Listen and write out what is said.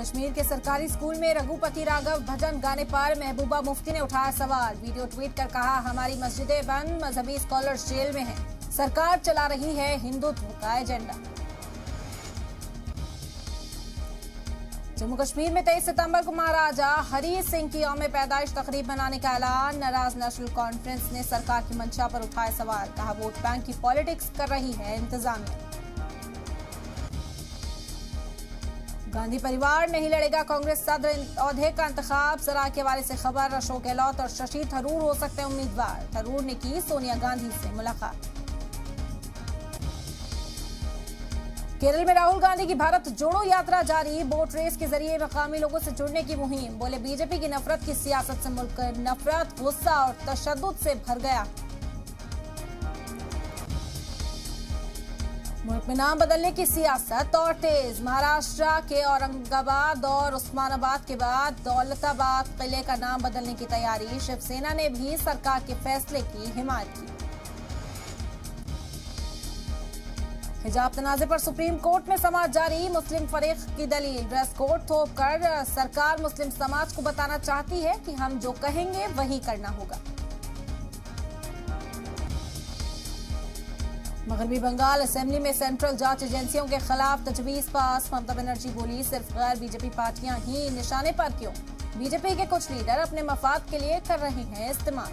कश्मीर के सरकारी स्कूल में रघुपति राघव भजन गाने पर महबूबा मुफ्ती ने उठाया सवाल। वीडियो ट्वीट कर कहा, हमारी मस्जिदें बंद, मजहबी स्कॉलर्स जेल में हैं। सरकार चला रही है हिंदुत्व का एजेंडा। जम्मू कश्मीर में 23 सितंबर को महाराजा हरी सिंह की यौम पैदाइश तकरीब मनाने का ऐलान। नाराज नेशनल कॉन्फ्रेंस ने सरकार की मंशा पर उठाए सवाल। कहा, वोट बैंक की पॉलिटिक्स कर रही है इंतजामिया। गांधी परिवार नहीं लड़ेगा कांग्रेस सदर औहदे का इंतखाब। सराय के हवाले से खबर, अशोक गहलोत और शशि थरूर हो सकते हैं उम्मीदवार। थरूर ने की सोनिया गांधी से मुलाकात। केरल में राहुल गांधी की भारत जोड़ो यात्रा जारी। बोट रेस के जरिए मकामी लोगों से जुड़ने की मुहिम। बोले, बीजेपी की नफरत की सियासत से मुल्क नफरत, गुस्सा और तशद्दुद से भर गया। मुल्क में नाम बदलने की सियासत और तेज। महाराष्ट्र के औरंगाबाद और उस्मानाबाद के बाद दौलताबाद किले का नाम बदलने की तैयारी। शिवसेना ने भी सरकार के फैसले की हिमायत की। हिजाब तनाजे पर सुप्रीम कोर्ट में समाअत जारी। मुस्लिम फरीक की दलील, ड्रेस कोड थोप कर सरकार मुस्लिम समाज को बताना चाहती है कि हम जो कहेंगे वही करना होगा। मगरबी बंगाल असेंबली में सेंट्रल जांच एजेंसियों के खिलाफ तजवीज पास। ममता बनर्जी बोली, सिर्फ गैर बीजेपी पार्टियां ही निशाने पर क्यों? बीजेपी के कुछ लीडर अपने मफाद के लिए कर रहे हैं इस्तेमाल।